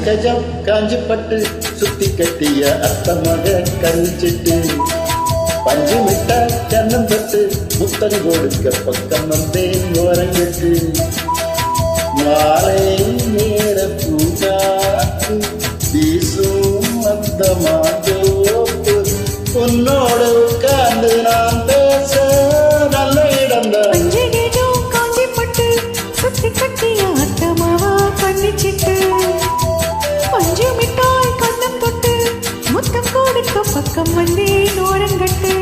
கஜம் காஞ்சி பட்டு சுத்தி கட்டிய அத்த மக கரிச்சிட்டு பஞ்சு மிட்டாய் கண்ணம் பட்டு முத்தம் கொடுக்க பக்கம் வந்தேன் ஓரங்கட்டு மாலை நேர பூங்காற்று வீசும் அந்த மாதோப்பு உன்னோடு உட்கார்ந்து நான் பேச நல்ல இடம் தான். காஞ்சி பட்டு சுத்தி கட்டிய அத்தமாவா பண்ணிச்சிட்டு பஞ்சு மிட்டாய் கண்ணம் தொட்டு முத்தம் கொடுக்க பக்கம் வந்தேன் ஓரங்கட்டு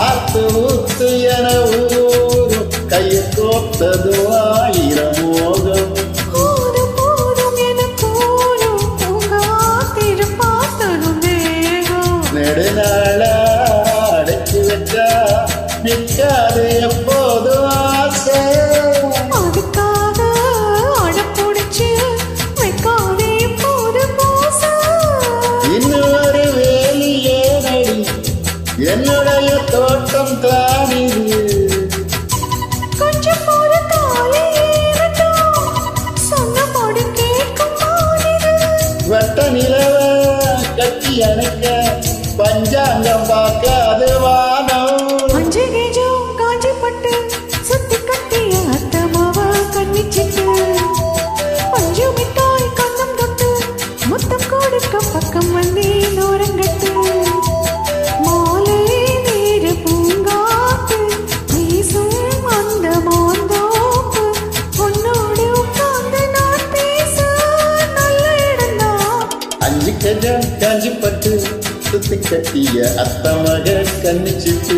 ஆத்து ஊத்து என ஊரும் கையை கோத்தது ஆயிரம் மோகம் நெடுநாள அடைச்சி வச்சா நிற்காது எப்போது ஆசை இன்னொரு வேலியே நடி என்னுடைய தோட்டம் தானிது கொஞ்சம் போல வட்ட நிலவ கட்டி அணைக்க பஞ்சாங்கம் பார்க்காது வானம். காஞ்சி பட்டு சுத்தி கட்டிய அத்தமாவா கண்ணிச்சிட்டு பஞ்சு மிட்டாய் கண்ணம் தொட்டு முத்தம் கொடுக்க பக்கம் வந்தேன் ஓரங்கட்டு மாலை நேர பூங்காத்து வீசும் அந்த மாந்தோப்பு உன்னோடு உட்கார்ந்து நான் பேச நல்ல இடம்தான். அஞ்சு கஜம் காஞ்சி பட்டு சுத்தி கட்டிய அத்த மக கண்ணிச்சிட்டு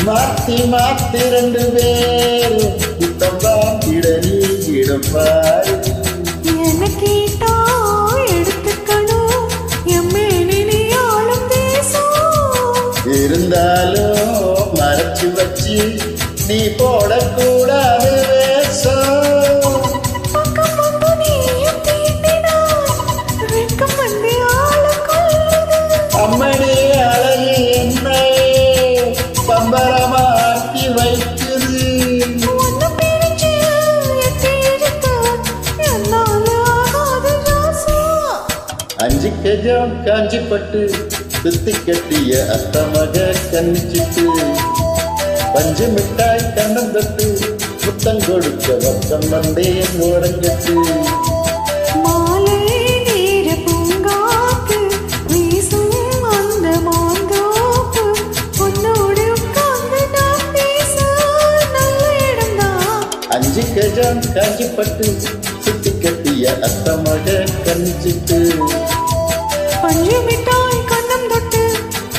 மாத்தி மாத்தி ரெண்டு பேரும் குத்தம் பாத்திட நீ இடம் பாரு எனக்கேட்டா எடுத்துக்கணும் எம்மேனி ஆளும் தேசம் இருந்தாலும் மறைச்சு வச்சு நீ போடக்கூடாது வேஷம் பக்கம் வந்து நீயும் தீண்டினாய் வெட்கம் வந்து ஆள கொள்ளுது அம்மனே அழகு என்னை பம்பரமாக்கி வைக்குது ஒன்னு பிரிச்சு எட்டி எடுத்து என்னால ஆகாது ராசா. அஞ்சு கஜம் காஞ்சி பட்டு சுத்தி கட்டிய அத்த மக கண்ணிச்சிட்டு பஞ்சு மிட்டாய் கண்ணம் தட்டு முத்தம் கொடுக்க வக்கம் வந்தேன் ஓரங்கட்டு மாலை நேர பூங்காத்து வீசும் அந்த மாந்தோப்பு உன்னோடு உட்கார்ந்து நான் பேச நல்ல இடம்தான். அஞ்சு கஜம் காஞ்சி பட்டு சுத்தி கட்டிய அத்த மக கண்ணிச்சிட்டு பஞ்சு மிட்டாய் கண்ணம் தொட்டு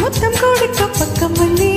முத்தம் கொடுக்க பக்கம் வந்தே